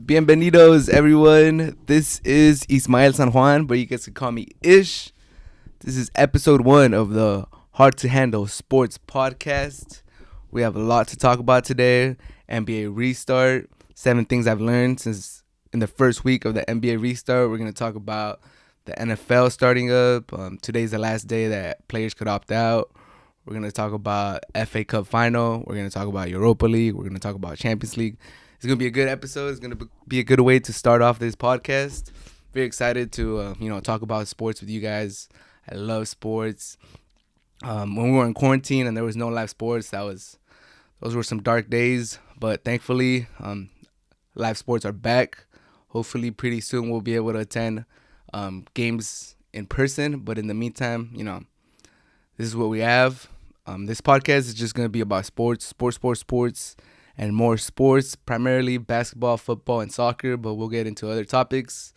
Bienvenidos, everyone. This is Ismael San Juan, but you guys can call me Ish. This is episode 1 of the Hard to Handle Sports podcast. We have a lot to talk about today. NBA restart, 7 things I've learned since in the first week of the NBA restart. We're going to talk about the NFL starting up. Today's the last day that players could opt out. We're going to talk about FA Cup final. We're going to talk about Europa League. We're going to talk about Champions League. It's going to be a good episode. It's going to be a good way to start off this podcast. Very excited to, talk about sports with you guys. I love sports. When we were in quarantine and there was no live sports, those were some dark days. But thankfully, live sports are back. Hopefully, pretty soon we'll be able to attend games in person. But in the meantime, this is what we have. This podcast is just going to be about sports, and more sports, primarily basketball, football, and soccer. But we'll get into other topics.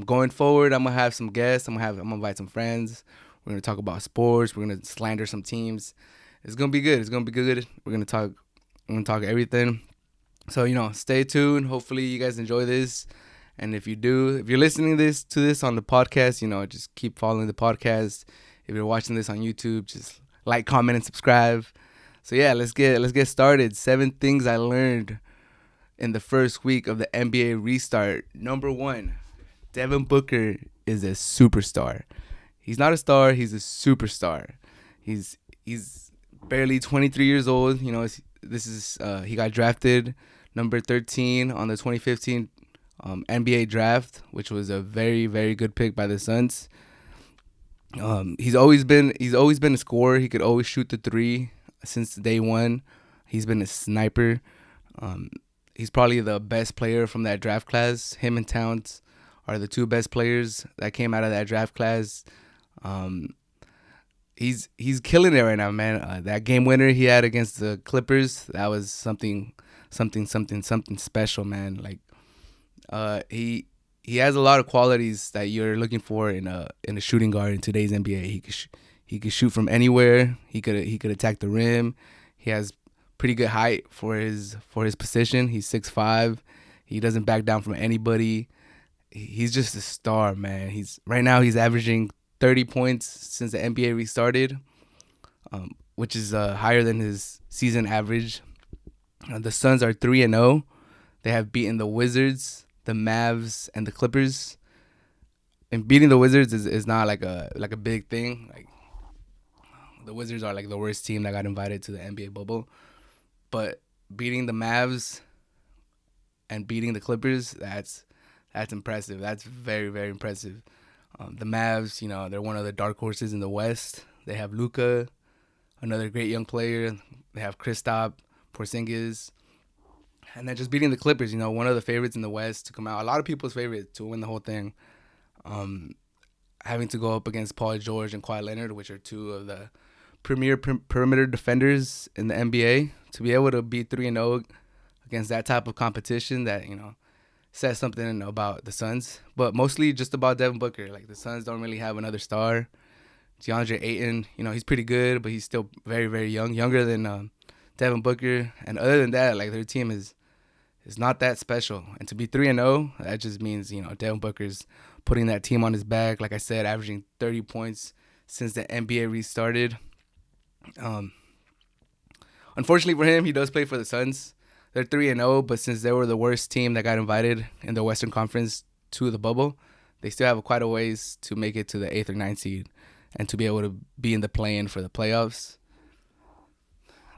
Going forward, I'm going to have some guests. I'm going to invite some friends. We're going to talk about sports. We're going to slander some teams. It's going to be good. We're going to talk everything. So, stay tuned. Hopefully you guys enjoy this. And if you're listening to this on the podcast, just keep following the podcast. If you're watching this on YouTube, just like, comment, and subscribe. So yeah, let's get started. 7 things I learned in the first week of the NBA restart. Number 1, Devin Booker is a superstar. He's not a star, he's a superstar. He's barely 23 years old. He got drafted number 13 on the 2015 NBA draft, which was a very, very good pick by the Suns. He's always been a scorer. He could always shoot the 3 since day one. He's been a sniper. He's probably the best player from that draft class. Him and Towns are the 2 best players that came out of that draft class. He's killing it right now, man. That game winner he had against the Clippers, that was something special, man. Like, he has a lot of qualities that you're looking for in a shooting guard in today's NBA. He could shoot from anywhere. He could attack the rim. He has pretty good height for his position. He's 6'5". He doesn't back down from anybody. He's just a star, man. Right now he's averaging 30 points since the NBA restarted, which is higher than his season average. The Suns are 3-0. They have beaten the Wizards, the Mavs, and the Clippers. And beating the Wizards is not like a big thing. Like, the Wizards are like the worst team that got invited to the NBA bubble. But beating the Mavs and beating the Clippers, that's impressive. That's very, very impressive. The Mavs, they're one of the dark horses in the West. They have Luka, another great young player. They have Kristaps Porzingis. And then just beating the Clippers, one of the favorites in the West to come out. A lot of people's favorites to win the whole thing. Having to go up against Paul George and Kawhi Leonard, which are 2 of the premier perimeter defenders in the NBA. To be able to be 3-0 against that type of competition, that, says something about the Suns. But mostly just about Devin Booker. Like, the Suns don't really have another star. DeAndre Ayton, he's pretty good, but he's still very, very young. Younger than Devin Booker. And other than that, like, their team is not that special. And to be 3-0, that just means, Devin Booker's putting that team on his back. Like I said, averaging 30 points since the NBA restarted. Unfortunately for him, he does play for the Suns. They're 3-0, but since they were the worst team that got invited in the Western Conference to the bubble, they still have quite a ways to make it to the 8th or 9th seed and to be able to be in the play-in for the playoffs.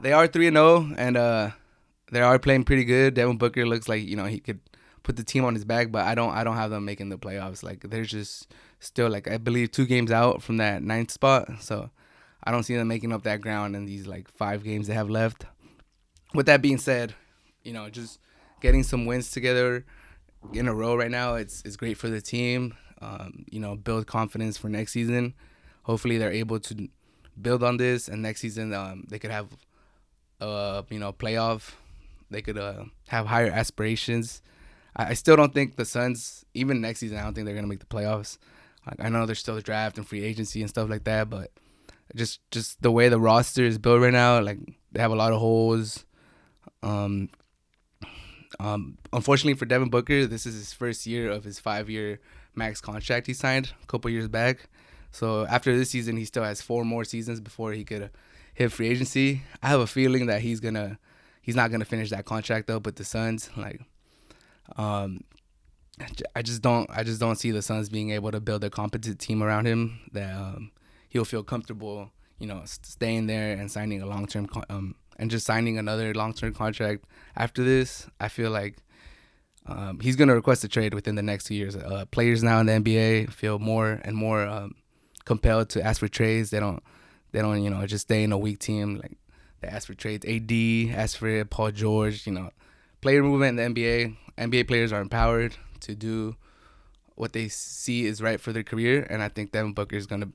They are 3-0, and they are playing pretty good. Devin Booker looks like, he could put the team on his back, but I don't have them making the playoffs. Like, they're just still, like, I believe 2 games out from that 9th spot. So I don't see them making up that ground in these, 5 games they have left. With that being said, just getting some wins together in a row right now, it's great for the team. Build confidence for next season. Hopefully they're able to build on this, and next season they could have playoff. They could have higher aspirations. I still don't think the Suns, even next season, I don't think they're going to make the playoffs. I know there's still a draft and free agency and stuff like that, but just the way the roster is built right now, like, they have a lot of holes. Unfortunately for Devin Booker, this is his first year of his 5-year max contract he signed a couple years back. So after this season, he still has 4 more seasons before he could hit free agency. I have a feeling that he's not gonna finish that contract though. But the Suns, um, I just don't see the Suns being able to build a competent team around him that he'll feel comfortable, staying there and signing a long-term and just signing another long-term contract after this. I feel like he's gonna request a trade within the next 2 years. Players now in the NBA feel more and more compelled to ask for trades. They don't just stay in a weak team. Like, they ask for trades. AD asked for it. Paul George. Player movement in the NBA. NBA players are empowered to do what they see is right for their career, and I think Devin Booker is gonna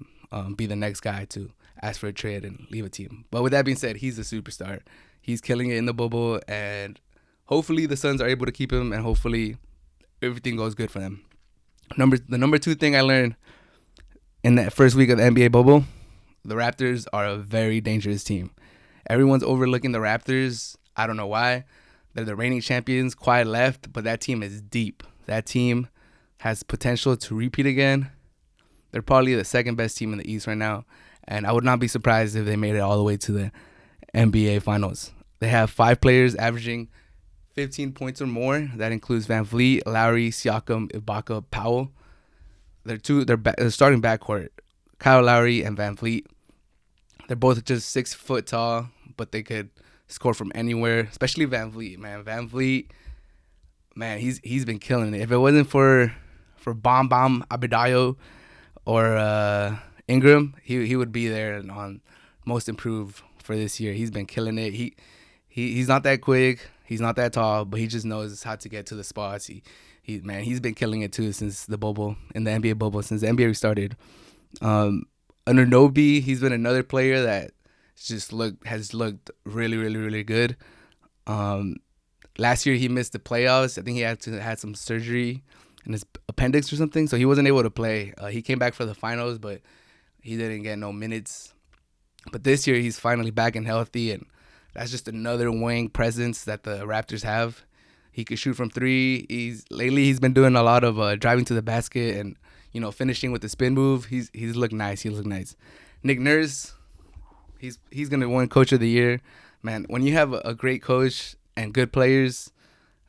be the next guy to ask for a trade and leave a team. But with that being said, he's a superstar. He's killing it in the bubble, and hopefully the Suns are able to keep him, and hopefully everything goes good for them. The number 2 thing I learned in that first week of the NBA bubble, the Raptors are a very dangerous team. Everyone's overlooking the Raptors. I don't know why. They're the reigning champions. Quiet left, but that team is deep. That team has potential to repeat again. They're probably the second best team in the East right now, and I would not be surprised if they made it all the way to the NBA Finals. They have 5 players averaging 15 points or more. That includes Van Vliet, Lowry, Siakam, Ibaka, Powell. They're starting backcourt, Kyle Lowry and Van Vliet. They're both just 6 foot tall, but they could score from anywhere, especially Van Vliet, man. Van Vliet, man, he's been killing it. If it wasn't for Abedayo or Ingram, he would be there on most improved for this year. He's been killing it. He's not that quick, he's not that tall, but he just knows how to get to the spots. He's been killing it too since the bubble, in the NBA bubble, since the NBA started. Under Nobi, he's been another player that has looked really, really, really good. Last year he missed the playoffs. I think he had some surgery in his appendix or something, so he wasn't able to play. He came back for the finals, but he didn't get no minutes. But this year he's finally back and healthy, and that's just another wing presence that the Raptors have. He could shoot from 3. Lately he's been doing a lot of driving to the basket and finishing with the spin move. He's looked nice. He looked nice. Nick Nurse, he's gonna win Coach of the Year, man. When you have a great coach and good players,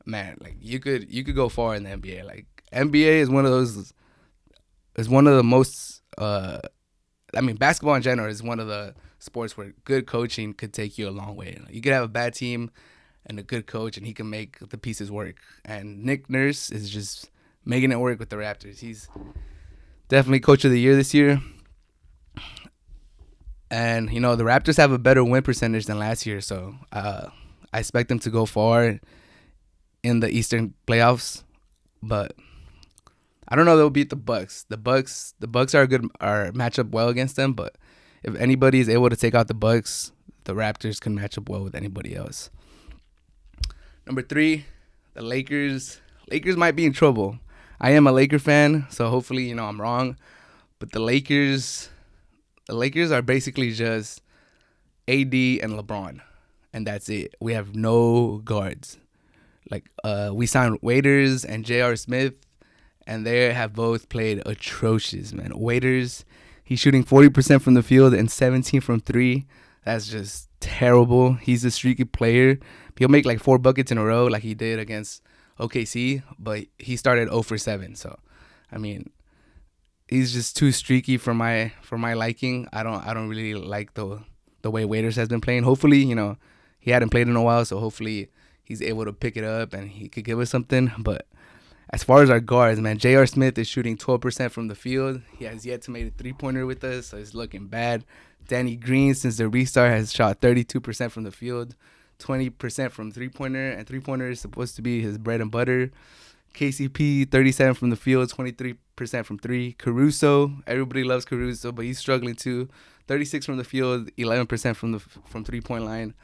man, like you could go far in the NBA. Like, NBA is one of the most. Basketball in general is one of the sports where good coaching could take you a long way. You could have a bad team and a good coach, and he can make the pieces work. And Nick Nurse is just making it work with the Raptors. He's definitely Coach of the Year this year. And, the Raptors have a better win percentage than last year, so I expect them to go far in the Eastern playoffs. But I don't know they'll beat the Bucks. The Bucks are match up well against them, but if anybody is able to take out the Bucks, the Raptors can match up well with anybody else. Number 3, the Lakers. Lakers might be in trouble. I am a Laker fan, so hopefully, I'm wrong. But the Lakers are basically just AD and LeBron, and that's it. We have no guards. We signed Waiters and J.R. Smith, and they have both played atrocious, man. Waiters, he's shooting 40% from the field and 17 from 3. That's just terrible. He's a streaky player. He'll make 4 buckets in a row like he did against OKC, but he started 0 for 7. So, he's just too streaky for my liking. I don't really like the way Waiters has been playing. Hopefully, he hadn't played in a while, so hopefully he's able to pick it up and he could give us something. But as far as our guards, man, J.R. Smith is shooting 12% from the field. He has yet to make a 3-pointer with us, so it's looking bad. Danny Green, since the restart, has shot 32% from the field, 20% from 3-pointer, and 3-pointer is supposed to be his bread and butter. KCP, 37 from the field, 23% from 3. Caruso, everybody loves Caruso, but he's struggling too. 36 from the field, 11% from 3-point line.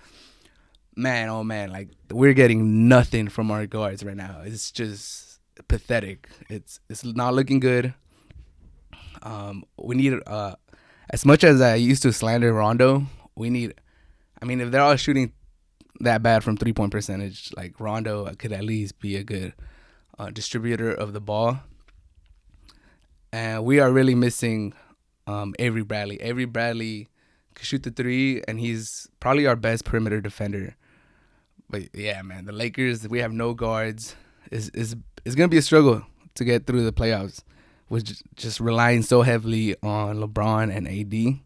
Man, oh man, we're getting nothing from our guards right now. It's just pathetic. It's not looking good. We need as much as I used to slander Rondo, we need. If they're all shooting that bad from 3-point percentage. Like Rondo could at least be a good distributor of the ball. And we are really missing Avery Bradley. Avery Bradley can shoot the three, and he's probably our best perimeter defender. But yeah, man, the Lakers, we have no guards. Is gonna be a struggle to get through the playoffs, with just relying so heavily on LeBron and AD.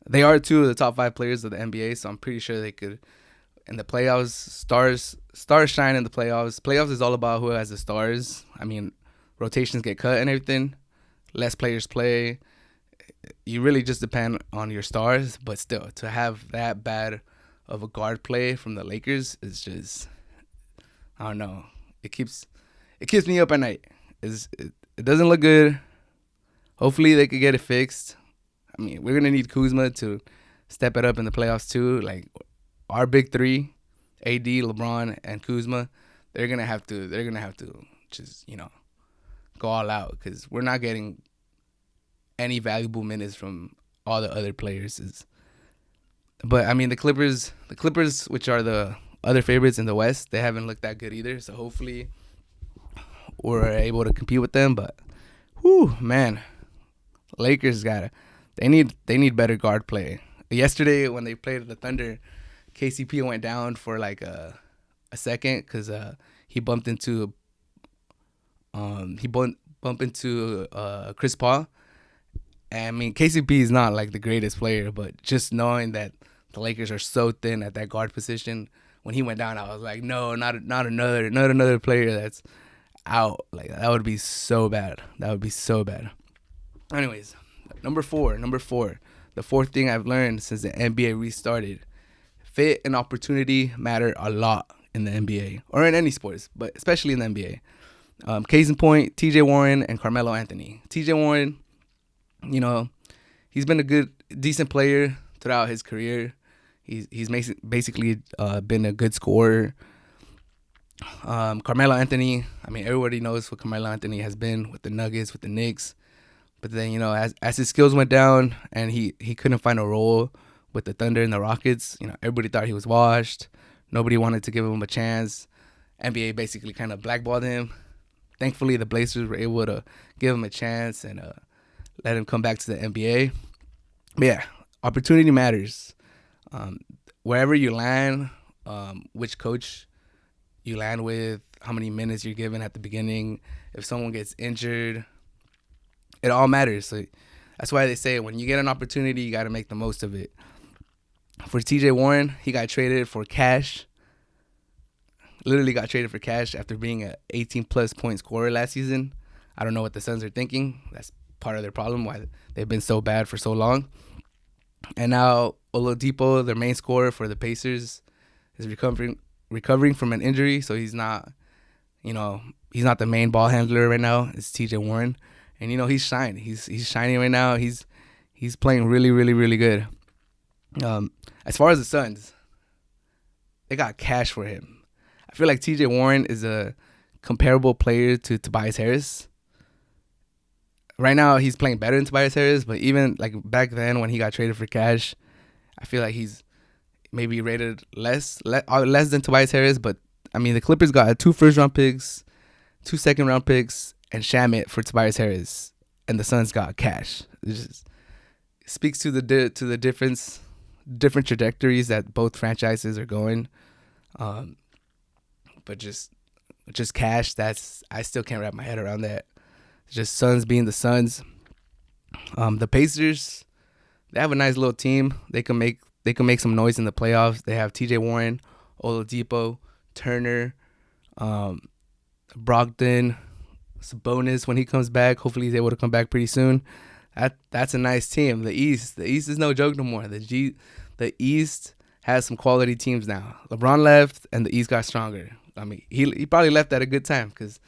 They are two of the top 5 players of the NBA, so I'm pretty sure they could. In the playoffs, stars shine in the playoffs. Playoffs is all about who has the stars. I mean, rotations get cut and everything. Less players play. You really just depend on your stars, but still, to have that bad of a guard play from the Lakers is just, I don't know. It keeps me up at night. It doesn't look good. Hopefully they could get it fixed. I mean, we're gonna need Kuzma to step it up in the playoffs too. Like our big 3, AD, LeBron, and Kuzma, they're gonna have to just go all out, because we're not getting any valuable minutes from all the other players. But I mean, the Clippers, which are the other favorites in the West, they haven't looked that good either. So hopefully we're able to compete with them. But whew, man, Lakers they need better guard play. Yesterday when they played the Thunder, KCP went down for like a second because he bumped into Chris Paul. And I mean, KCP is not like the greatest player, but just knowing that the Lakers are so thin at that guard position, when he went down, I was like, no, not another player that's out. Like, that would be so bad. Anyways, number four. The fourth thing I've learned since the NBA restarted: fit and opportunity matter a lot in the NBA, or in any sports, but especially in the NBA. Case in point, TJ Warren and Carmelo Anthony. TJ Warren, he's been a decent player throughout his career. He's basically been a good scorer. Carmelo Anthony, I mean, everybody knows what Carmelo Anthony has been with the Nuggets, with the Knicks. But then, as his skills went down and he couldn't find a role with the Thunder and the Rockets, everybody thought he was washed. Nobody wanted to give him a chance. NBA basically kind of blackballed him. Thankfully, the Blazers were able to give him a chance and let him come back to the NBA. But yeah, opportunity matters. Wherever you land, which coach you land with, how many minutes you're given at the beginning, if someone gets injured, it all matters. So that's why they say when you get an opportunity, you got to make the most of it. For TJ Warren, he got traded for cash. Literally got traded for cash after being an 18-plus point scorer last season. I don't know what the Suns are thinking. That's part of their problem, why they've been so bad for so long. And now Oladipo, their main scorer for the Pacers, is recovering from an injury, so he's not the main ball handler right now. It's TJ Warren, and he's shining. He's shining right now. He's playing really, really, really good. As far as the Suns, they got cash for him. I feel like TJ Warren is a comparable player to Tobias Harris. Right now, he's playing better than Tobias Harris, but even like back then when he got traded for cash, I feel like he's maybe rated less than Tobias Harris. But I mean, the Clippers got 2 first-round picks, 2 second-round picks, and Shamet for Tobias Harris, and the Suns got cash. It just speaks to the different trajectories that both franchises are going. But just cash, I still can't wrap my head around that. Just Suns being the Suns. The Pacers, they have a nice little team. They can make some noise in the playoffs. They have TJ Warren, Oladipo, Turner, Brogdon, Sabonis when he comes back. Hopefully he's able to come back pretty soon. That's a nice team. The East is no joke no more. The East has some quality teams now. LeBron left and the East got stronger. I mean, he probably left at a good time, because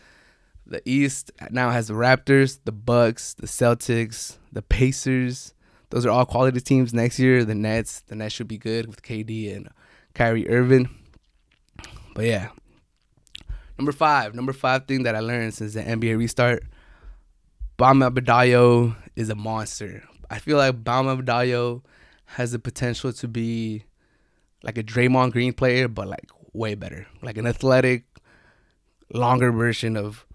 the East now has the Raptors, the Bucks, the Celtics, the Pacers. Those are all quality teams next year. The Nets should be good with KD and Kyrie Irving. But yeah, number five thing that I learned since the NBA restart: Bam Abedayo is a monster. I feel like Bam Abedayo has the potential to be like a Draymond Green player, but like way better, like an athletic, longer version of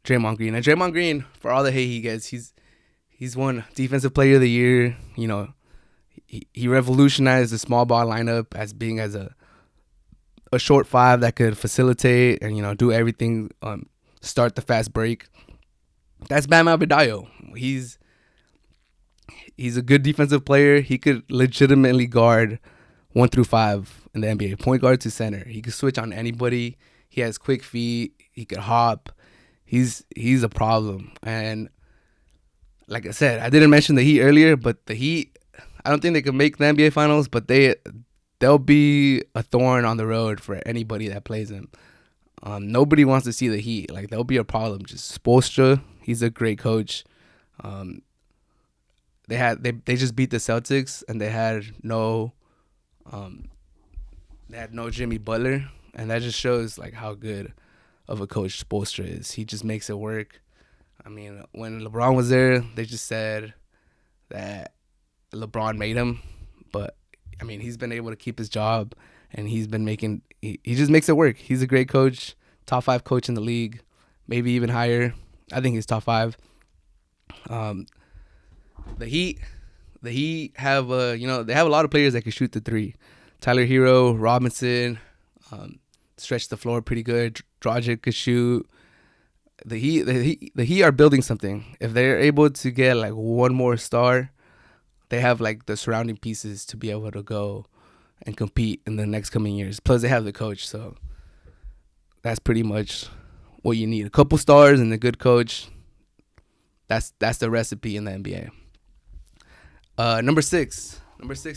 Draymond Green. And Draymond Green, for all the hate he gets, he's won Defensive Player of the Year. You know, he revolutionized the small ball lineup as being as a short five that could facilitate and, you know, do everything, start the fast break. That's Bam Abedayo. He's a good defensive player. He could legitimately guard 1 through 5 in the NBA, point guard to center. He could switch on anybody. He has quick feet. He could hop. He's a problem. And like I said, I didn't mention the Heat earlier, but the Heat, I don't think they could make the NBA Finals, but they'll be a thorn on the road for anybody that plays them. Nobody wants to see the Heat. Like, they'll be a problem. Just Spoelstra, he's a great coach. They just beat the Celtics, and they had no Jimmy Butler, and that just shows like how good of a coach Spoelstra is. He just makes it work. I mean, when LeBron was there, they just said that LeBron made him, but I mean, he's been able to keep his job, and he's been making. He just makes it work. He's a great coach, top 5 coach in the league, maybe even higher. I think he's top 5. The Heat have they have a lot of players that can shoot the three. Tyler Hero, Robinson, stretch the floor pretty good. Rodgers could shoot. The Heat are building something. If they're able to get like one more star, they have like the surrounding pieces to be able to go and compete in the next coming years. Plus, they have the coach, so that's pretty much what you need. A couple stars and a good coach. That's the recipe in the NBA. Number six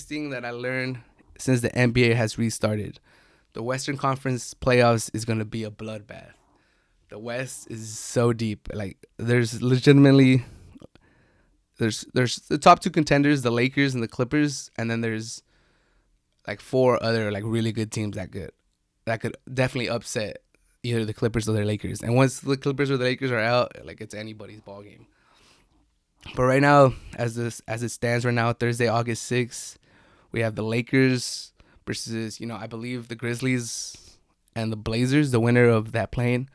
thing that I learned since the NBA has restarted. The Western Conference playoffs is going to be a bloodbath. The West is so deep. Like, there's legitimately there's the top 2 contenders, the Lakers and the Clippers, and then there's like 4 other like really good teams that could definitely upset either the Clippers or the Lakers. And once the Clippers or the Lakers are out, like, it's anybody's ball game. But right now, as it stands right now, Thursday, August 6th, we have the Lakers versus, I believe the Grizzlies and the Blazers, the winner of that play-in.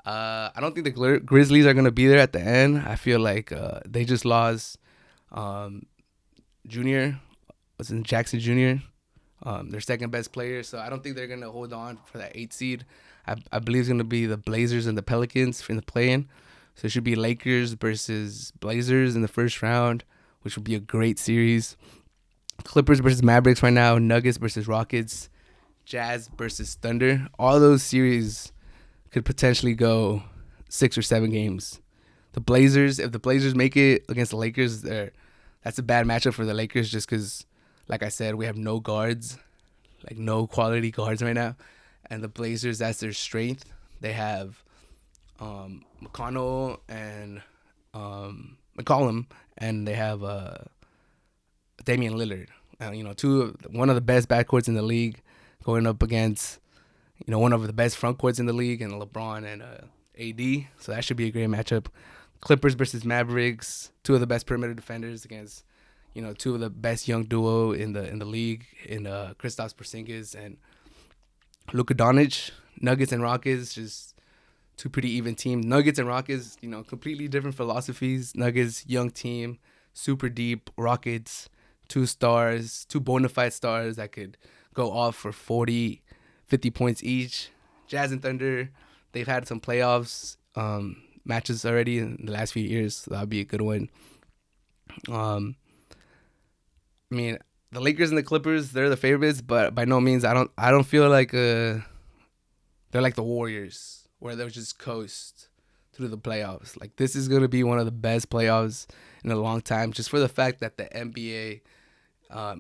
I don't think the Grizzlies are going to be there at the end. I feel like they just lost Jackson Jr., their second best player. So I don't think they're going to hold on for that 8th seed. I believe it's going to be the Blazers and the Pelicans in the play-in. So it should be Lakers versus Blazers in the first round, which would be a great series. Clippers versus Mavericks right now. Nuggets versus Rockets. Jazz versus Thunder. All those series could potentially go 6 or 7 games. The Blazers, if the Blazers make it against the Lakers, that's a bad matchup for the Lakers just because, like I said, we have no guards, like no quality guards right now. And the Blazers, that's their strength. They have McConnell and McCollum, and they have Damien Lillard. One of the best backcourts in the league, going up against one of the best front courts in the league, and LeBron and AD. So that should be a great matchup. Clippers versus Mavericks, 2 of the best perimeter defenders against 2 of the best young duo in the league in Kristaps Porzingis and Luka Doncic. Nuggets and Rockets, just 2 pretty even teams. Nuggets and Rockets, completely different philosophies. Nuggets, young team, super deep. Rockets, 2 stars, 2 bona fide stars that could go off for 40, 50 points each. Jazz and Thunder, they've had some playoffs matches already in the last few years. So that'll be a good one. I mean, the Lakers and the Clippers, they're the favorites, but by no means, I don't feel like they're like the Warriors, where they'll just coast through the playoffs. Like, this is going to be one of the best playoffs in a long time, just for the fact that the NBA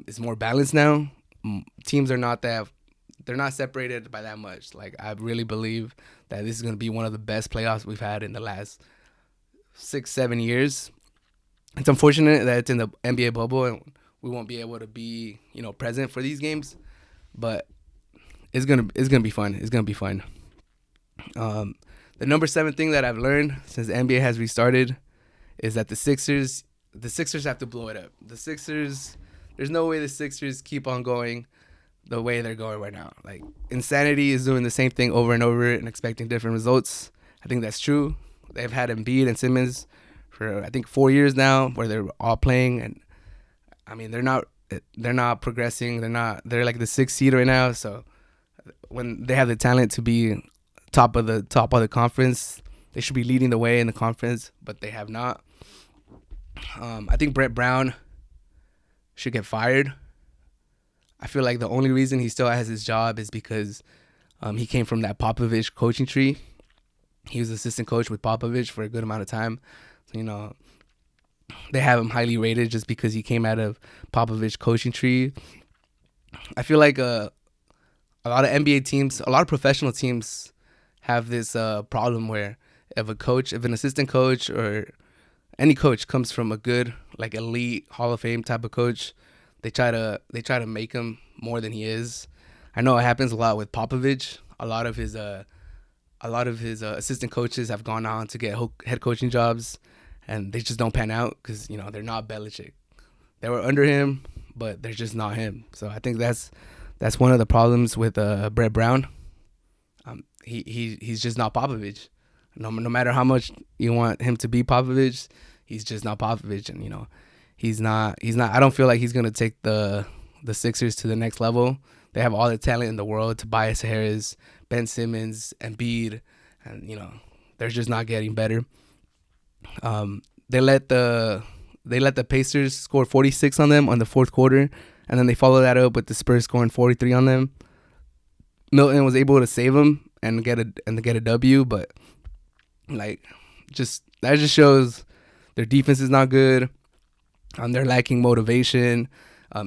is more balanced now. Teams are they're not separated by that much. Like, I really believe that this is going to be one of the best playoffs we've had in the last 6-7 years. It's unfortunate that it's in the NBA bubble and we won't be able to be, present for these games, but it's gonna be fun. It's gonna be fun. The number 7 thing that I've learned since the NBA has restarted is that the Sixers have to blow it up. The Sixers, there's no way the Sixers keep on going the way they're going right now. Like, insanity is doing the same thing over and over and expecting different results. I think that's true. They've had Embiid and Simmons for, I think, 4 years now, where they're all playing, and I mean, they're not progressing. They're like the 6th seed right now. So when they have the talent to be top of the conference, they should be leading the way in the conference, but they have not. I think Brett Brown should get fired. I feel like the only reason he still has his job is because he came from that Popovich coaching tree. He was assistant coach with Popovich for a good amount of time. So, they have him highly rated just because he came out of Popovich coaching tree. I feel like a lot of NBA teams, a lot of professional teams have this problem where if an assistant coach or any coach comes from a good, like, elite Hall of Fame type of coach, they try to make him more than he is. I know it happens a lot with Popovich. A lot of his assistant coaches have gone on to get head coaching jobs, and they just don't pan out because they're not Belichick. They were under him, but they're just not him. So I think that's one of the problems with Brett Brown. He's just not Popovich. No matter how much you want him to be Popovich, he's just not Popovich, and he's not. I don't feel like he's gonna take the Sixers to the next level. They have all the talent in the world: Tobias Harris, Ben Simmons, Embiid, and they're just not getting better. They let the Pacers score 46 on them on the fourth quarter, and then they follow that up with the Spurs scoring 43 on them. Milton was able to save them and get a W, but that just shows their defense is not good. They're lacking motivation.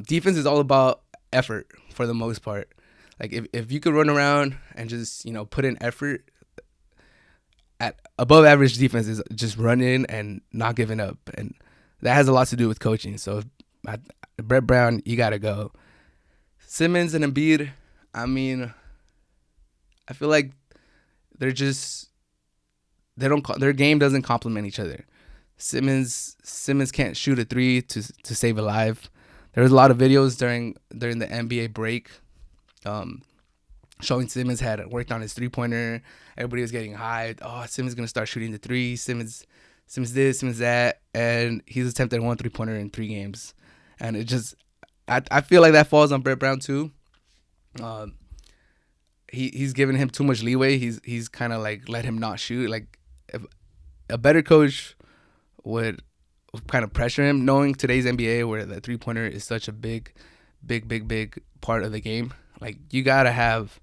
Defense is all about effort for the most part. Like, if you could run around and just put in effort, at above average defense is just running and not giving up, and that has a lot to do with coaching. So Brett Brown, you gotta go. Simmons and Embiid, I mean, I feel like their game doesn't complement each other. Simmons can't shoot a three to save a life. There was a lot of videos during the NBA break, showing Simmons had worked on his 3-pointer. Everybody was getting hyped. Oh, Simmons gonna start shooting the three. Simmons this, Simmons that, and he's attempted 1 3-pointer in 3 games, and it just, I feel like that falls on Brett Brown too. He's giving him too much leeway. He's kind of like let him not shoot. Like, if a better coach would kind of pressure him, knowing today's NBA where the 3-pointer is such a big part of the game. Like, you gotta have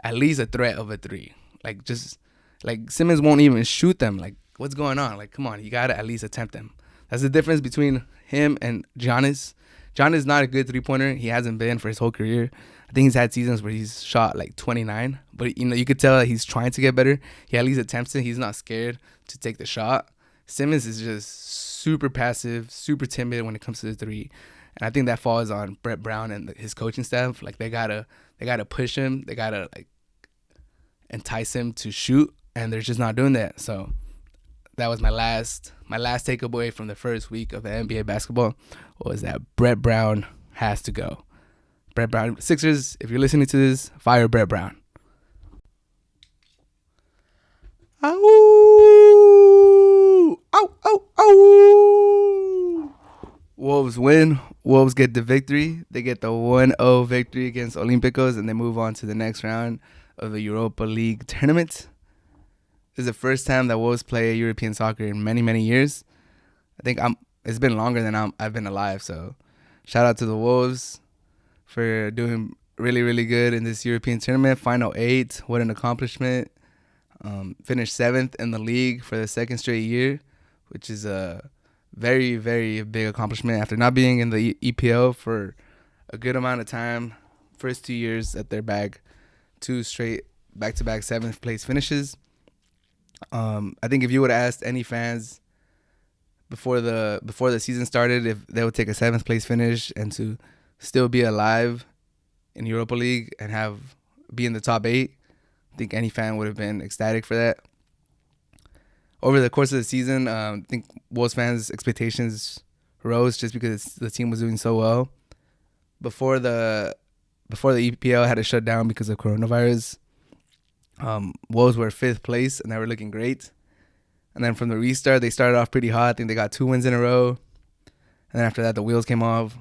at least a threat of a 3. Like, just like Simmons won't even shoot them. Like, what's going on? Like, come on, you gotta at least attempt them. That's the difference between him and Giannis. Giannis is not a good 3-pointer. He hasn't been for his whole career. I think he's had seasons where he's shot like 29, but you could tell that he's trying to get better. He at least attempts it. He's not scared to take the shot. Simmons is just super passive, super timid when it comes to the 3. And I think that falls on Brett Brown and his coaching staff. Like, they gotta push him. They gotta, like, entice him to shoot, and they're just not doing that. So that was my last takeaway from the first week of the NBA basketball, was that Brett Brown has to go. Brett Brown, Sixers, if you're listening to this, fire Brett Brown. Ow! Ow! Ow! Ow! Wolves win. Wolves get the victory. They get the 1-0 victory against Olympiacos, and they move on to the next round of the Europa League tournament. This is the first time that Wolves play European soccer in many, many years. I think it's been longer than I've been alive. So shout out to the Wolves for doing really, really good in this European tournament. Final 8, what an accomplishment. Finished 7th in the league for the 2nd straight year, which is a very, very big accomplishment after not being in the EPL for a good amount of time. First 2 years at their bag, 2 straight back-to-back 7th place finishes. I think if you would have asked any fans before the season started if they would take a 7th place finish and to still be alive in Europa League and be in the top 8, I think any fan would have been ecstatic for that. Over the course of the season, I think Wolves fans' expectations rose just because the team was doing so well. Before the before the EPL had to shut down because of coronavirus, Wolves were 5th place and they were looking great. And then from the restart, they started off pretty hot. I think they got 2 wins in a row. And then after that, the wheels came off.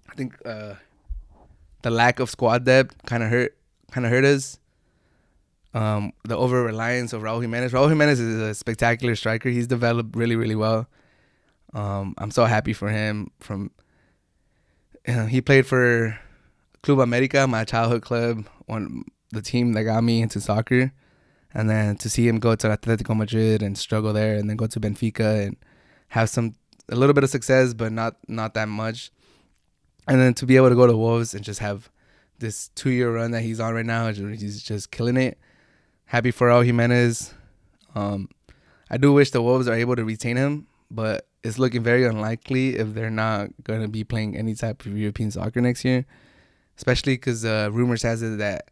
I think the lack of squad depth kind of hurt us. The over reliance of Raul Jimenez. Raul Jimenez is a spectacular striker. He's developed really, really well. I'm so happy for him. He played for Club America, my childhood club, the team that got me into soccer. And then to see him go to Atletico Madrid and struggle there, and then go to Benfica and have a little bit of success, but not that much. And then to be able to go to Wolves and just have this 2-year run that he's on right now, he's just killing it. Happy for Raul Jimenez. I do wish the Wolves are able to retain him, but it's looking very unlikely if they're not going to be playing any type of European soccer next year, especially because rumors has it that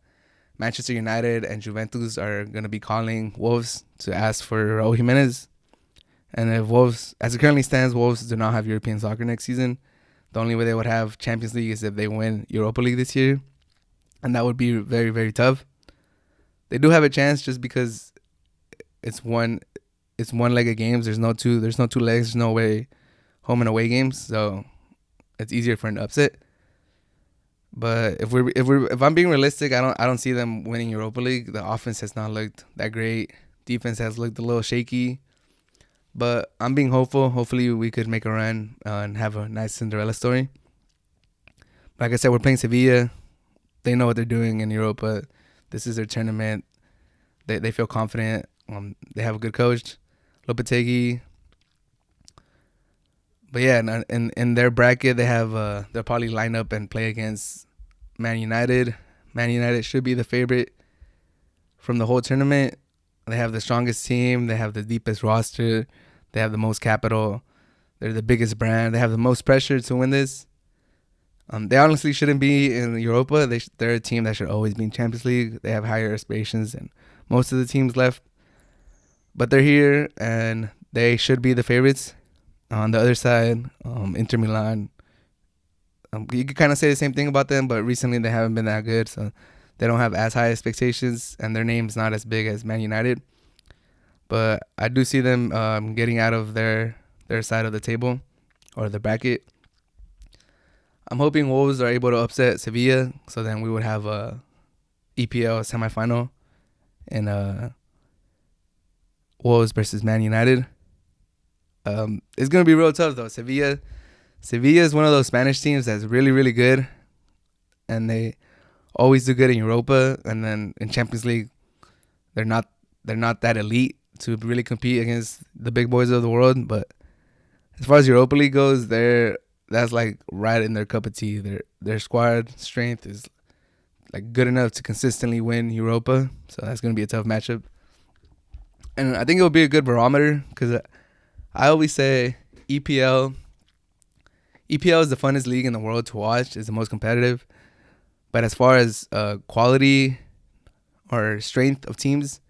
Manchester United and Juventus are going to be calling Wolves to ask for Raul Jimenez. And if Wolves, as it currently stands, Wolves do not have European soccer next season. The only way they would have Champions League is if they win Europa League this year. And that would be very, very tough. They do have a chance just because it's one leg of games. There's no two legs. There's no way home and away games. So it's easier for an upset. But if I'm being realistic, I don't see them winning Europa League. The offense has not looked that great. Defense has looked a little shaky. But I'm being hopeful. Hopefully we could make a run and have a nice Cinderella story. Like I said, we're playing Sevilla. They know what they're doing in Europa. This is their tournament. They feel confident. They have a good coach, Lopetegui. But yeah, in their bracket, they have they'll probably line up and play against Man United. Man United should be the favorite from the whole tournament. They have the strongest team. They have the deepest roster. They have the most capital. They're the biggest brand. They have the most pressure to win this. They honestly shouldn't be in Europa. They're a team that should always be in Champions League. They have higher aspirations than most of the teams left. But they're here, and they should be the favorites. On the other side, Inter Milan, you could kind of say the same thing about them, but recently they haven't been that good, so they don't have as high expectations, and their name's not as big as Man United. But I do see them getting out of their side of the table or the bracket. I'm hoping Wolves are able to upset Sevilla, so then we would have a EPL semifinal in Wolves versus Man United. It's going to be real tough, though. Sevilla is one of those Spanish teams that's really, really good, and they always do good in Europa, and then in Champions League, they're not that elite to really compete against the big boys of the world. But as far as Europa League goes, that's like right in their cup of tea. Their squad strength is like good enough to consistently win Europa, so that's going to be a tough matchup. And I think it will be a good barometer because I always say EPL is the funnest league in the world to watch. It's the most competitive. But as far as quality or strength of teams,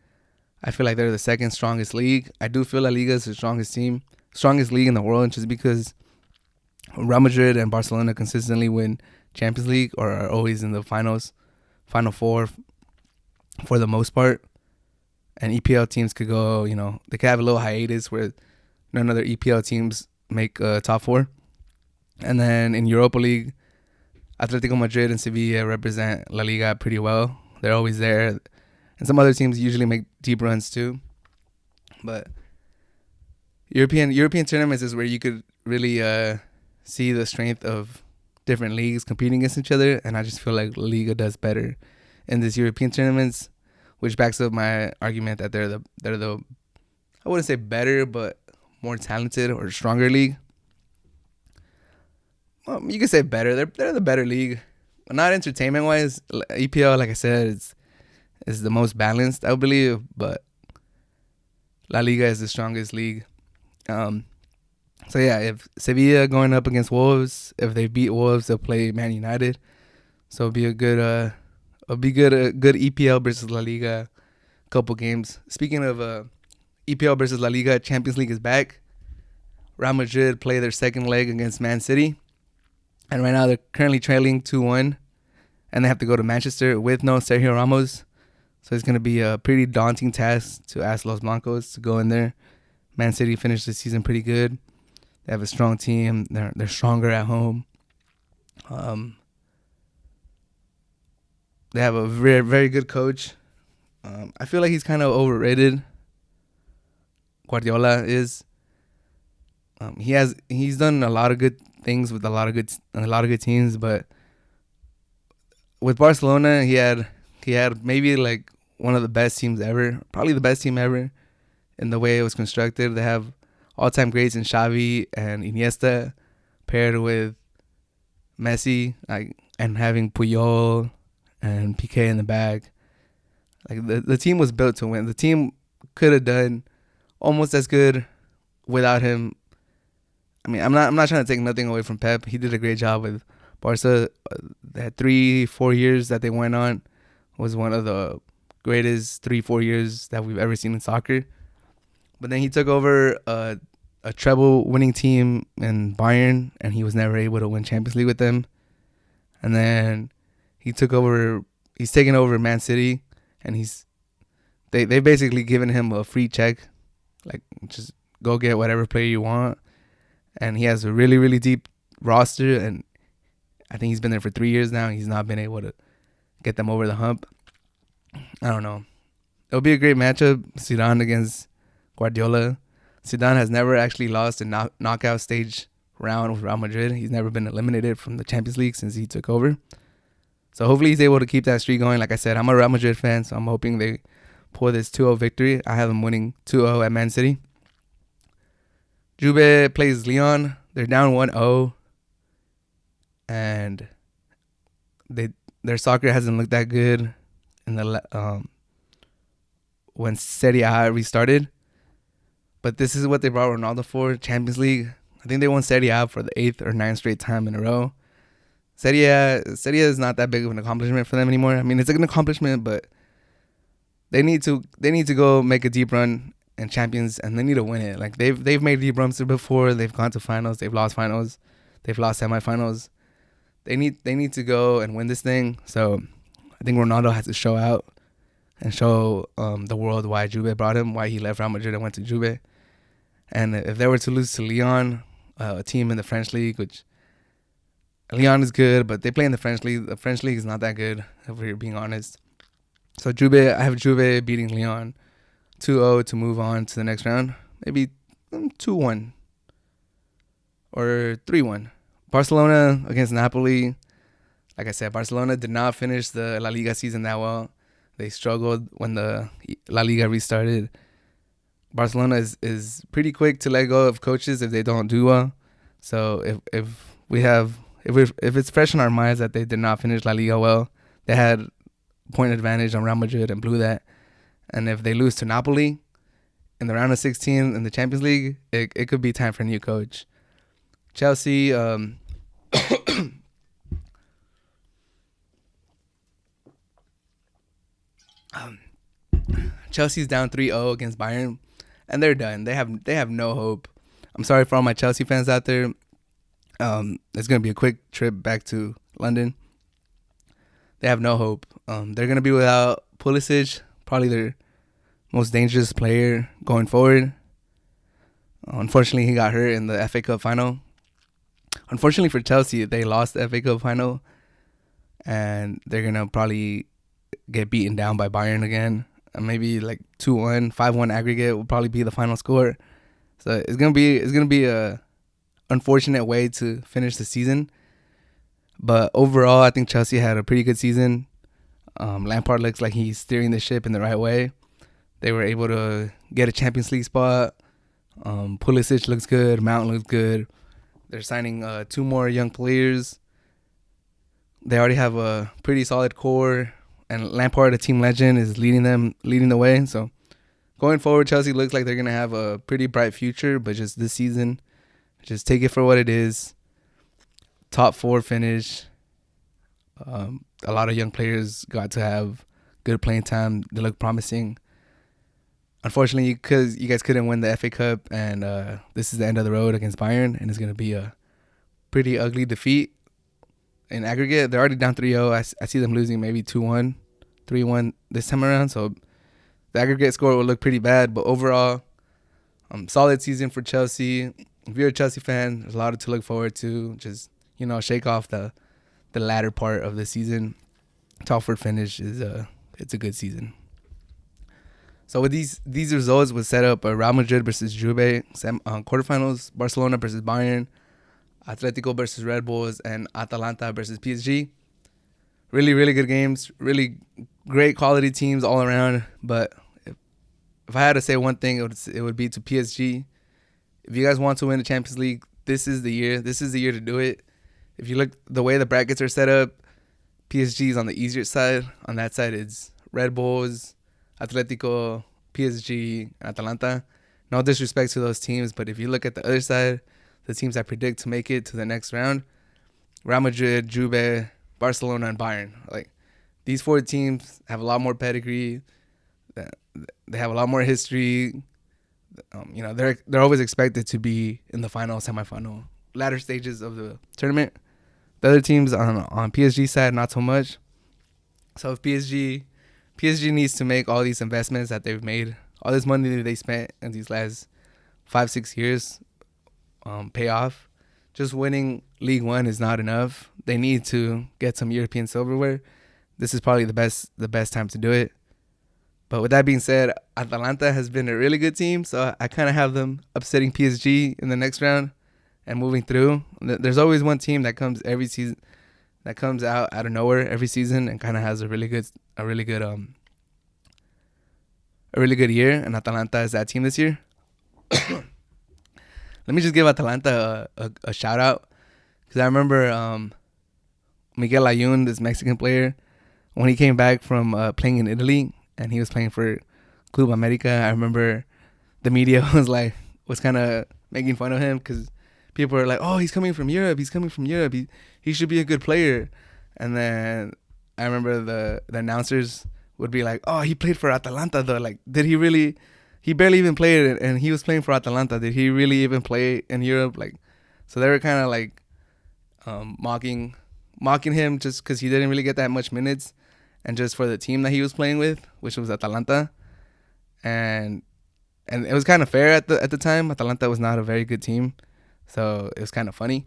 I feel like they're the second strongest league. I do feel La Liga is the strongest league in the world, just because Real Madrid and Barcelona consistently win Champions League or are always in the Final Four for the most part. And EPL teams could go, they could have a little hiatus where none of their EPL teams make top 4. And then in Europa League, Atletico Madrid and Sevilla represent La Liga pretty well. They're always there. And some other teams usually make deep runs too. But European tournaments is where you could really see the strength of different leagues competing against each other. And I just feel like La Liga does better in these European tournaments, which backs up my argument that they're the I wouldn't say better, but more talented or stronger league. Well, you could say better. They're the better league. Not entertainment wise. EPL, like I said, is the most balanced, I believe, but La Liga is the strongest league. So yeah, if Sevilla going up against Wolves, if they beat Wolves, they'll play Man United. So it'll be a good EPL versus La Liga couple games. Speaking of EPL versus La Liga, Champions League is back. Real Madrid play their second leg against Man City, and right now they're currently trailing 2-1. and they have to go to Manchester with no Sergio Ramos. So it's going to be a pretty daunting task to ask Los Blancos to go in there. Man City finished the season pretty good. They have a strong team. They're stronger at home. They have a very, very good coach. I feel like he's kind of overrated. Guardiola is. He's done a lot of good things with a lot of good teams, but with Barcelona, he had maybe like one of the best teams ever, probably the best team ever, in the way it was constructed. They have all-time greats in Xavi and Iniesta, paired with Messi, and having Puyol and Piqué in the back. Like the team was built to win. The team could have done almost as good without him. I mean, I'm not trying to take nothing away from Pep. He did a great job with Barca. That 3-4 years that they went on was one of the greatest 3-4 years that we've ever seen in soccer. But then he took over a treble-winning team in Bayern, and he was never able to win Champions League with them. And then he's taken over Man City, and they basically given him a free check, like just go get whatever player you want. And he has a really, really deep roster, and I think he's been there for 3 years now, and he's not been able to get them over the hump. I don't know. It'll be a great matchup, Zidane against Guardiola. Zidane has never actually lost a knockout stage round with Real Madrid. He's never been eliminated from the Champions League since he took over. So hopefully he's able to keep that streak going. Like I said, I'm a Real Madrid fan, so I'm hoping they pull this 2-0 victory. I have them winning 2-0 at Man City. Juve plays Lyon. They're down 1-0. And their soccer hasn't looked that good in the when Serie A restarted. But this is what they brought Ronaldo for, Champions League. I think they won Serie A for the 8th or 9th straight time in a row. Serie A is not that big of an accomplishment for them anymore. I mean, it's an accomplishment, but they need to go make a deep run in Champions, and they need to win it. Like they've made deep runs before. They've gone to finals. They've lost finals. They've lost semifinals. They need to go and win this thing. So I think Ronaldo has to show out and show the world why Juve brought him, why he left Real Madrid and went to Juve. And if they were to lose to Lyon, a team in the French league, which Lyon is good, but they play in the French league. The French league is not that good, if we're being honest. So I have Juve beating Lyon 2-0 to move on to the next round. Maybe 2-1 or 3-1. Barcelona against Napoli. Like I said, Barcelona did not finish the La Liga season that well. They struggled when the La Liga restarted. Barcelona is pretty quick to let go of coaches if they don't do well. So if it's fresh in our minds that they did not finish La Liga well, they had point advantage on Real Madrid and blew that. And if they lose to Napoli in the round of 16 in the Champions League, it could be time for a new coach. Chelsea, Chelsea's down 3-0 against Bayern, and they're done. They have no hope. I'm sorry for all my Chelsea fans out there. It's gonna be a quick trip back to London. They have no hope. They're gonna be without Pulisic, probably their most dangerous player going forward. Unfortunately, he got hurt in the FA Cup final. Unfortunately for Chelsea, they lost the FA Cup final, and they're gonna probably get beaten down by Bayern again. Maybe like 2-1, 5-1 aggregate will probably be the final score. So it's gonna be a unfortunate way to finish the season. But overall, I think Chelsea had a pretty good season. Lampard looks like he's steering the ship in the right way. They were able to get a Champions League spot. Pulisic looks good. Mount looks good. They're signing 2 more young players. They already have a pretty solid core. And Lampard, a team legend, is leading the way. So going forward, Chelsea looks like they're going to have a pretty bright future. But just this season, just take it for what it is. Top 4 finish. A lot of young players got to have good playing time. They look promising. Unfortunately, because you guys couldn't win the FA Cup, and this is the end of the road against Bayern, and it's going to be a pretty ugly defeat. in aggregate. They're already down 3-0. I see them losing maybe 2-1, 3-1 this time around. So the aggregate score will look pretty bad. But overall, solid season for Chelsea. If you're a Chelsea fan, there's a lot to look forward to. Just, shake off the latter part of the season. Top-4 finish is it's a good season. So with these results would set up a Real Madrid versus Juve quarterfinals, Barcelona versus Bayern, Atletico versus Red Bulls, and Atalanta versus PSG. Really, really good games. Really great quality teams all around. But if I had to say one thing, it would be to PSG. If you guys want to win the Champions League, this is the year. This is the year to do it. If you look the way the brackets are set up, PSG is on the easier side. On that side, it's Red Bulls, Atletico, PSG, Atalanta. No disrespect to those teams, but if you look at the other side, the teams I predict to make it to the next round, Real Madrid, Juve, Barcelona, and Bayern. Like, these 4 teams have a lot more pedigree. They have a lot more history. They're always expected to be in the final, semifinal, latter stages of the tournament. The other teams on PSG side, not so much. So if PSG needs to make all these investments that they've made, all this money that they spent in these last 5-6 years, pay off. Just winning League One is not enough. They need to get some European silverware. This is probably the best time to do it. But with that being said, Atalanta has been a really good team, so I kind of have them upsetting PSG in the next round and moving through. There's always one team that comes every season, that comes out of nowhere every season and kind of has a really good year. And Atalanta is that team this year. Let me just give Atalanta a shout out, because I remember Miguel Ayun, this Mexican player, when he came back from playing in Italy and he was playing for Club America. I remember the media was kind of making fun of him because people were like, "Oh, he's coming from Europe. He should be a good player." And then I remember the announcers would be like, "Oh, he played for Atalanta though. Like, did he really? He barely even played, and he was playing for Atalanta. Did he really even play in Europe?" Like, so they were kind of like mocking him just because he didn't really get that much minutes, and just for the team that he was playing with, which was Atalanta, and it was kind of fair at the time. Atalanta was not a very good team, so it was kind of funny.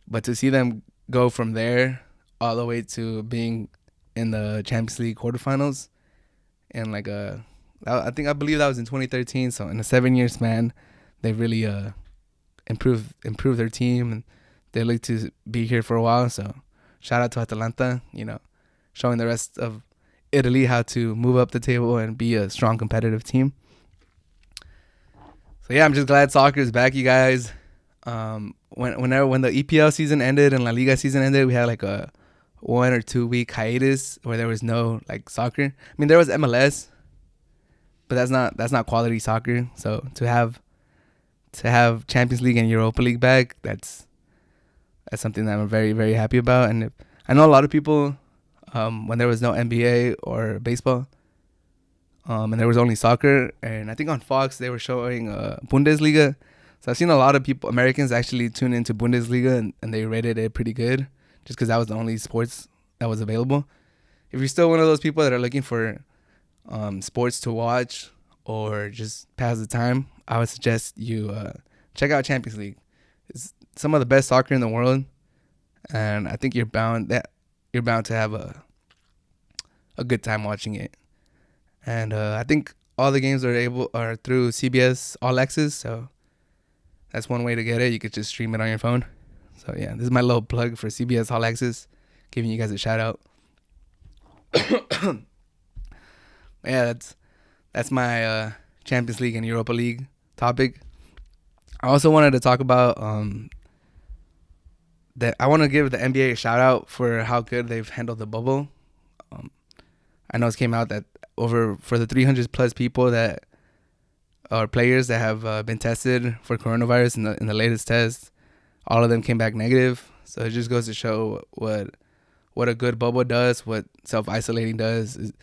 But to see them go from there all the way to being in the Champions League quarterfinals, and I believe that was in 2013. So in a 7-year span, they really improved their team, and they look to be here for a while. So shout out to Atalanta, showing the rest of Italy how to move up the table and be a strong competitive team. So yeah, I'm just glad soccer is back, you guys. When the EPL season ended and La Liga season ended, we had like a 1 or 2 week hiatus where there was no like soccer. I mean, there was MLS, but that's not quality soccer. So to have Champions League and Europa League back, that's something that I'm very, very happy about. And I know a lot of people, when there was no NBA or baseball, and there was only soccer, and I think on Fox they were showing Bundesliga. So I've seen a lot of people, Americans, actually tune into Bundesliga, and they rated it pretty good, just because that was the only sports that was available. If you're still one of those people that are looking for sports to watch or just pass the time, I would suggest you check out Champions League. It's some of the best soccer in the world, and I think you're bound to have a good time watching it. And I think all the games are through CBS All Access, so that's one way to get it. You could just stream it on your phone. So yeah, this is my little plug for CBS All Access, giving you guys a shout out. Yeah, that's my Champions League and Europa League topic. I also wanted to talk about that I want to give the NBA a shout out for how good they've handled the bubble. I know it came out that for the 300 plus people that are players that have been tested for coronavirus in the latest test, all of them came back negative. So it just goes to show what a good bubble does, what self-isolating does.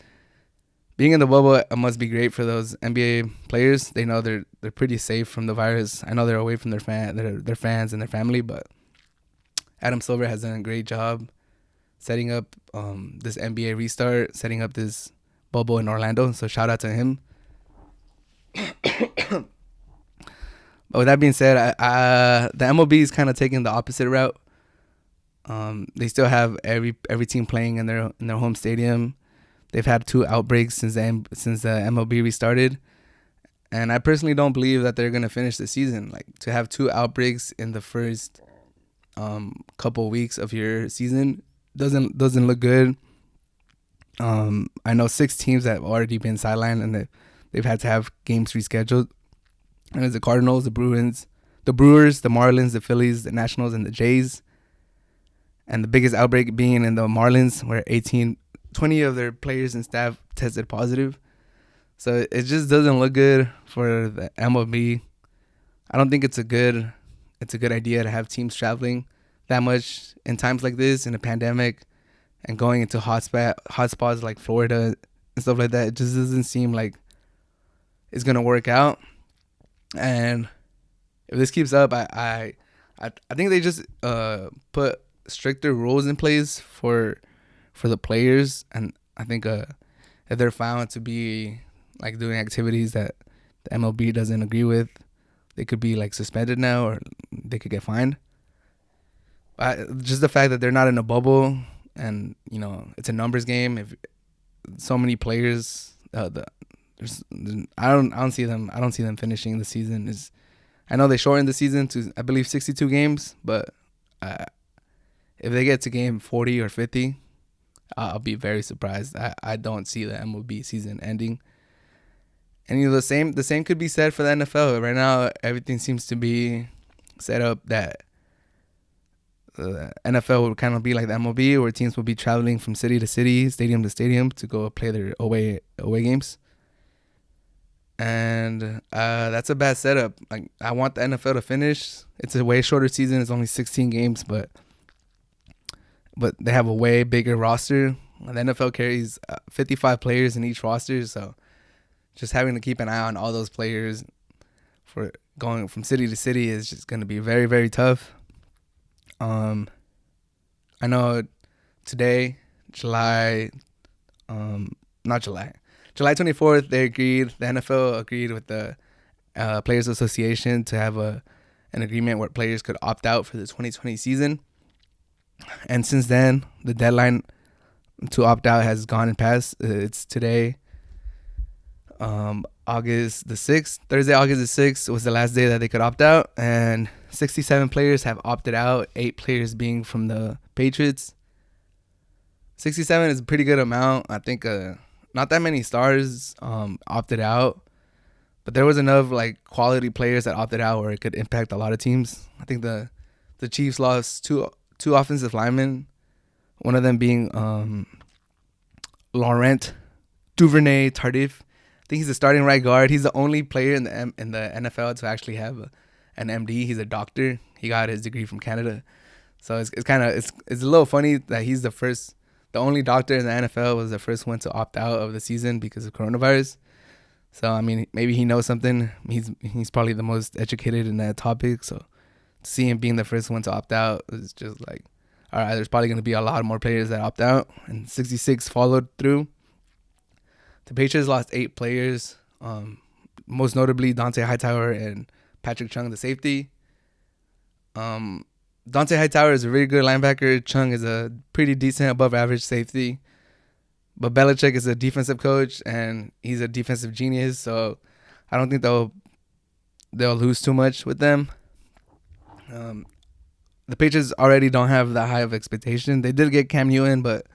Being in the bubble must be great for those NBA players. They know they're pretty safe from the virus. I know they're away from their fans and their family, but Adam Silver has done a great job setting up this NBA restart, setting up this bubble in Orlando. So shout out to him. But with that being said, the MLB is kind of taking the opposite route. They still have every team playing in their home stadium. They've had 2 outbreaks since the MLB restarted, and I personally don't believe that they're gonna finish the season. Like, to have 2 outbreaks in the first couple weeks of your season doesn't look good. I know 6 teams that have already been sidelined, and they've had to have games rescheduled. And it's the Cardinals, the Brewers, the Marlins, the Phillies, the Nationals, and the Jays. And the biggest outbreak being in the Marlins, where 20 of their players and staff tested positive. So it just doesn't look good for the MLB. I don't think it's a good idea to have teams traveling that much in times like this, in a pandemic, and going into hotspots like Florida and stuff like that. It just doesn't seem like it's gonna work out. And if this keeps up, I think they just put stricter rules in place for the players, and I think if they're found to be like doing activities that the MLB doesn't agree with, they could be like suspended now, or they could get fined. Just the fact that they're not in a bubble, and it's a numbers game. If so many players, I don't see them finishing the season. I know they shortened the season to, I believe, 62 games, but if they get to game 40 or 50, I'll be very surprised. I don't see the MLB season ending. And the same could be said for the NFL. Right now, everything seems to be set up that the NFL would kind of be like the MLB, where teams will be traveling from city to city, stadium to stadium, to go play their away games. And that's a bad setup. Like, I want the NFL to finish. It's a way shorter season. It's only 16 games, but they have a way bigger roster. The NFL carries 55 players in each roster, so just having to keep an eye on all those players for going from city to city is just going to be very, very tough. I know today, July 24th, the NFL agreed with the Players Association to have an agreement where players could opt out for the 2020 season. And since then, the deadline to opt out has gone and passed. It's today, August the 6th. Thursday, August the 6th was the last day that they could opt out. And 67 players have opted out, 8 players being from the Patriots. 67 is a pretty good amount. I think not that many stars opted out, but there was enough like quality players that opted out where it could impact a lot of teams. I think the Chiefs lost two offensive linemen, one of them being Laurent Duvernay-Tardif. I think he's the starting right guard. He's the only player in the NFL to actually have an MD. He's a doctor. He got his degree from Canada. So it's a little funny that he's the only doctor in the NFL was the first one to opt out of the season because of coronavirus. So I mean, maybe he knows something. He's probably the most educated in that topic. So to see him being the first one to opt out is just like, all right, there's probably going to be a lot more players that opt out, and 66 followed through. The Patriots lost 8 players, most notably Dante Hightower and Patrick Chung, the safety. Dante Hightower is a really good linebacker. Chung is a pretty decent, above average safety. But Belichick is a defensive coach, and he's a defensive genius, so I don't think they'll lose too much with them. The Patriots already don't have that high of expectation. They did get Cam Newton, but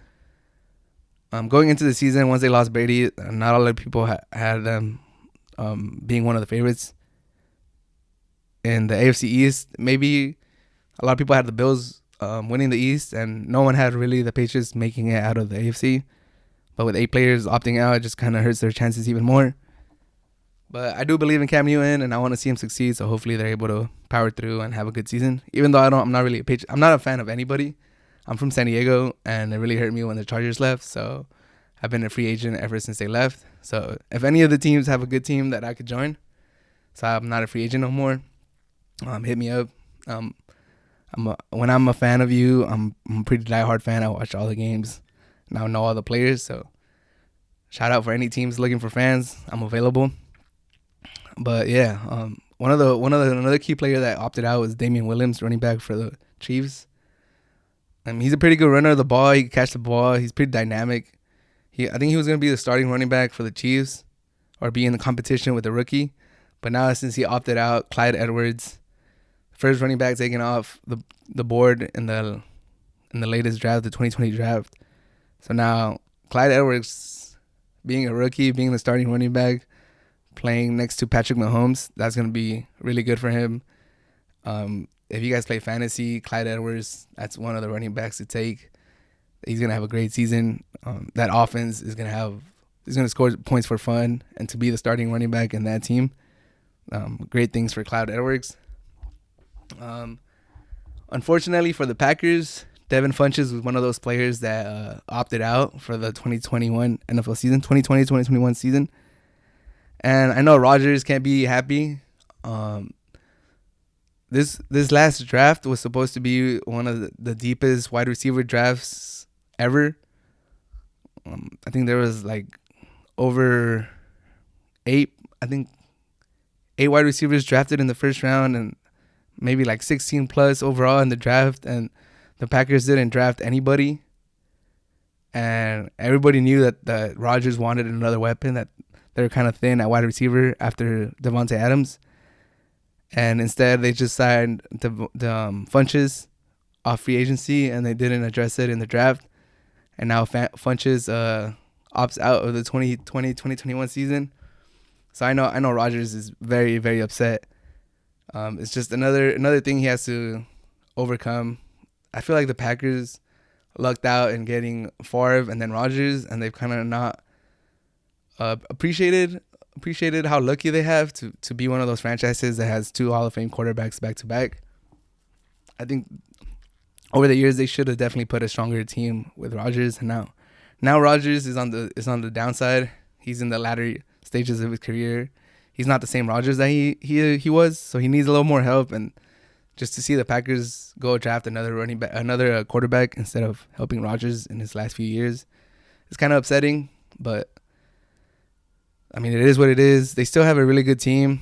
going into the season, once they lost Brady, not a lot of people had them being one of the favorites. In the AFC East, maybe a lot of people had the Bills winning the East, and no one had really the Patriots making it out of the AFC. But with 8 players opting out, it just kind of hurts their chances even more. But I do believe in Cam Newton, and I want to see him succeed. So hopefully they're able to power through and have a good season. Even though I'm not really I'm not a fan of anybody. I'm from San Diego, and it really hurt me when the Chargers left. So I've been a free agent ever since they left. So if any of the teams have a good team that I could join, so I'm not a free agent no more, hit me up. When I'm a fan of you, I'm a pretty diehard fan. I watch all the games, and I know all the players. So shout out for any teams looking for fans. I'm available. But yeah, another key player that opted out was Damien Williams, running back for the Chiefs. He's a pretty good runner of the ball. He can catch the ball. He's pretty dynamic. I think he was gonna be the starting running back for the Chiefs, or be in the competition with the rookie. But now since he opted out, Clyde Edwards, first running back taken off the board in the latest draft, the 2020 draft. So now Clyde Edwards, being a rookie, being the starting running back, playing next to Patrick Mahomes, that's going to be really good for him. If you guys play fantasy, Clyde Edwards, that's one of the running backs to take. He's going to have a great season. That offense is going to score points for fun, and to be the starting running back in that team, great things for Clyde Edwards. Unfortunately for the Packers, Devin Funchess was one of those players that opted out for the 2021 NFL season, 2020-2021 season. And I know Rodgers can't be happy. This last draft was supposed to be one of the deepest wide receiver drafts ever. I think there was like over eight wide receivers drafted in the first round, and maybe like 16 plus overall in the draft, and the Packers didn't draft anybody. And everybody knew that Rodgers wanted another weapon, that they were kind of thin at wide receiver after Devontae Adams. And instead, they just signed the Funchess off free agency, and they didn't address it in the draft. And now Funchess opts out of the 2020-2021 season. So I know Rodgers is very, very upset. It's just another thing he has to overcome. I feel like the Packers lucked out in getting Favre and then Rodgers, and they've kind of not appreciated how lucky they have to be one of those franchises that has two Hall of Fame quarterbacks back to back. I think over the years they should have definitely put a stronger team with Rodgers, and now Rodgers is on the downside. He's in the latter stages of his career. He's not the same Rodgers that he was, so he needs a little more help. And just to see the Packers go draft another quarterback instead of helping Rodgers in his last few years, it's kind of upsetting. But I mean, it is what it is. They still have a really good team.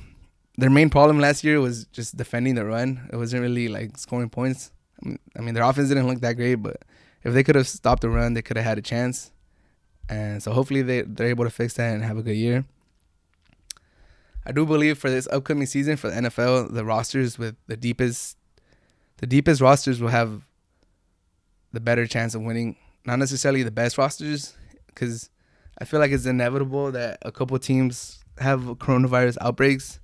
Their main problem last year was just defending the run. It wasn't really like scoring points. I mean, their offense didn't look that great, but if they could have stopped the run, they could have had a chance. And so hopefully they're able to fix that and have a good year. I do believe for this upcoming season for the NFL, the rosters with the deepest rosters will have the better chance of winning. Not necessarily the best rosters, because I feel like it's inevitable that a couple teams have coronavirus outbreaks,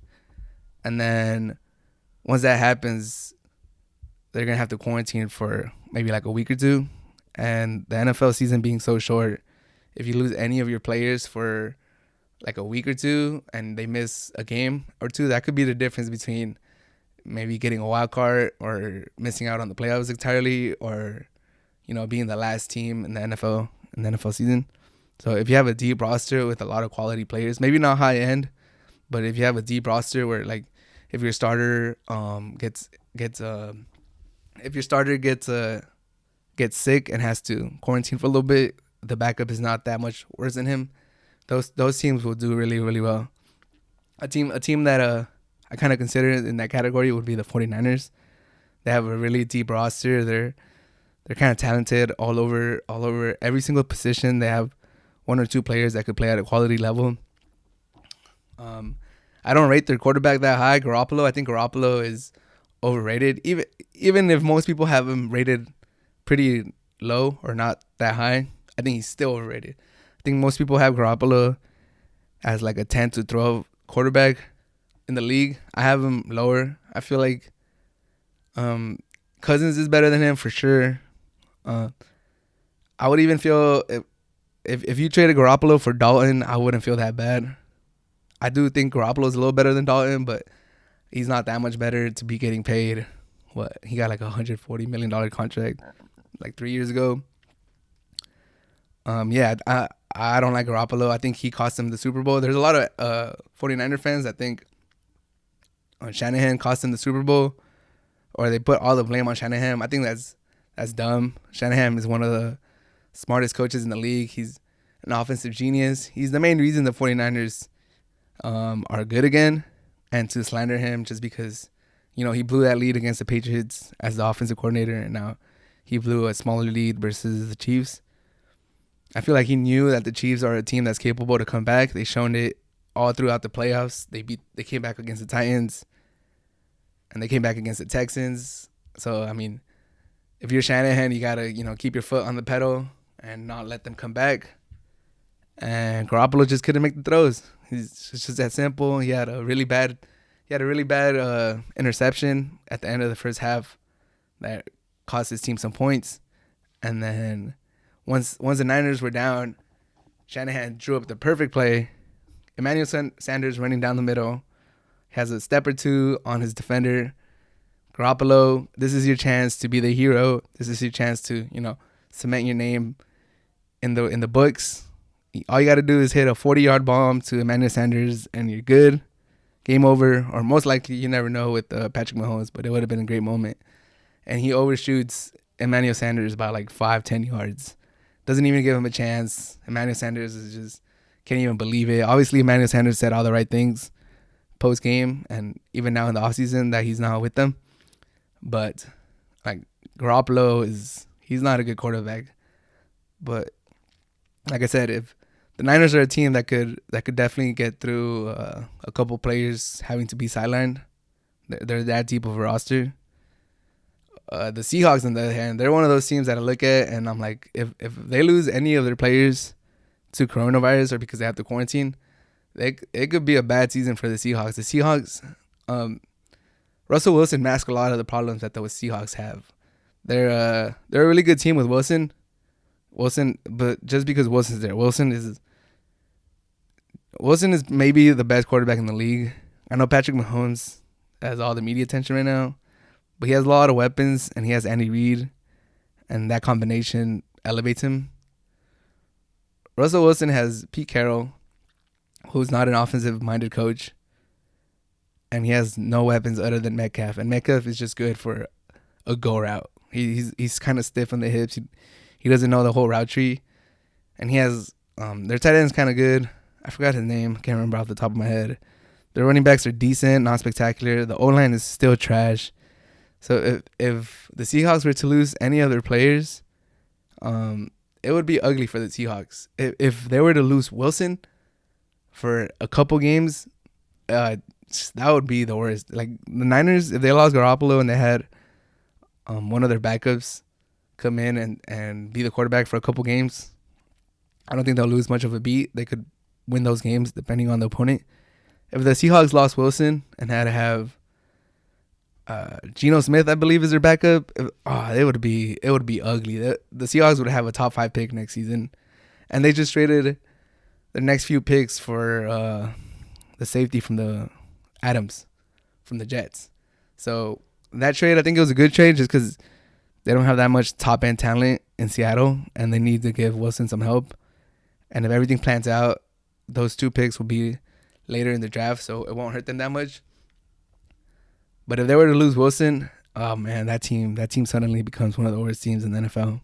and then once that happens, they're going to have to quarantine for maybe like a week or two. And the NFL season being so short, if you lose any of your players for like a week or two and they miss a game or two, that could be the difference between maybe getting a wild card or missing out on the playoffs entirely, or, you know, being the last team in the NFL season. So if you have a deep roster with a lot of quality players, maybe not high end, but if you have a deep roster where, like, if your starter gets sick and has to quarantine for a little bit, the backup is not that much worse than him. Those teams will do really, really well. A team that I kind of consider in that category would be the 49ers. They have a really deep roster. They're kind of talented all over every single position. They have one or two players that could play at a quality level. I don't rate their quarterback that high, Garoppolo. I think Garoppolo is overrated. Even if most people have him rated pretty low or not that high, I think he's still overrated. I think most people have Garoppolo as like a 10 to 12 quarterback in the league. I have him lower. I feel like Cousins is better than him for sure. I would even feel if you traded Garoppolo for Dalton, I wouldn't feel that bad. I do think Garoppolo is a little better than Dalton, but he's not that much better to be getting paid. What? He got like a $140 million contract like 3 years ago. I don't like Garoppolo. I think he cost him the Super Bowl. There's a lot of 49er fans that think Shanahan cost him the Super Bowl. or they put all the blame on Shanahan. I think that's dumb. Shanahan is one of the smartest coaches in the league. He's an offensive genius. He's the main reason the 49ers are good again. And to slander him just because, he blew that lead against the Patriots as the offensive coordinator, and now he blew a smaller lead versus the Chiefs. I feel like he knew that the Chiefs are a team that's capable to come back. They shown it all throughout the playoffs. They came back against the Titans, and they came back against the Texans. So, I mean, if you're Shanahan, you got to, keep your foot on the pedal and not let them come back. And Garoppolo just couldn't make the throws. It's just that simple. He had a really bad interception at the end of the first half that cost his team some points. And then once the Niners were down, Shanahan drew up the perfect play. Emmanuel Sanders running down the middle, has a step or two on his defender. Garoppolo, this is your chance to be the hero. This is your chance to, cement your name in the books. All you got to do is hit a 40-yard bomb to Emmanuel Sanders, and you're good. Game over, or most likely, you never know with Patrick Mahomes, but it would have been a great moment. And he overshoots Emmanuel Sanders by like 5-10 yards. Doesn't even give him a chance. Emmanuel Sanders is just can't even believe it. Obviously, Emmanuel Sanders said all the right things post-game, and even now in the offseason that he's not with them. But like Garoppolo he's not a good quarterback. But like I said, if the Niners are a team that could definitely get through a couple players having to be sidelined. They're that deep of a roster. The Seahawks, on the other hand, they're one of those teams that I look at and I'm like, if they lose any of their players to coronavirus or because they have to quarantine, it could be a bad season for the Seahawks. The Seahawks, Russell Wilson masked a lot of the problems that the Seahawks have. They're a really good team with Wilson, but just because Wilson's there, Wilson is maybe the best quarterback in the league. I know Patrick Mahomes has all the media attention right now, but he has a lot of weapons, and he has Andy Reid, and that combination elevates him. Russell Wilson has Pete Carroll, who's not an offensive-minded coach, and he has no weapons other than Metcalf, and Metcalf is just good for a go route. He's kind of stiff on the hips. He doesn't know the whole route tree, and he has their tight end's kind of good. I forgot his name. Can't remember off the top of my head. Their running backs are decent, not spectacular. The O-line is still trash. So if the Seahawks were to lose any of their players, it would be ugly for the Seahawks. If they were to lose Wilson for a couple games, that would be the worst. Like the Niners, if they lost Garoppolo and they had one of their backups come in and be the quarterback for a couple games, I don't think they'll lose much of a beat. They could win those games depending on the opponent. If the Seahawks lost Wilson and had to have Geno Smith, I believe, is their backup, it would be ugly. The Seahawks would have a top 5 pick next season, and they just traded the next few picks for the safety from the Adams from the Jets. So that trade, I think it was a good trade just because they don't have that much top end talent in Seattle, and they need to give Wilson some help. And if everything plans out, those 2 picks will be later in the draft, so it won't hurt them that much. But if they were to lose Wilson, oh man, that team suddenly becomes one of the worst teams in the NFL.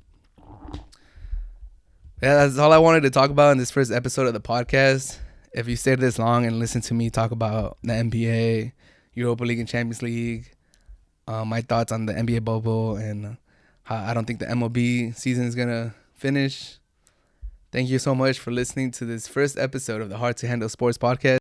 Yeah, that's all I wanted to talk about in this first episode of the podcast. If you stayed this long and listened to me talk about the NBA, Europa League and Champions League, my thoughts on the NBA bubble, and how I don't think the MLB season is going to finish. Thank you so much for listening to this first episode of the Hard to Handle Sports Podcast.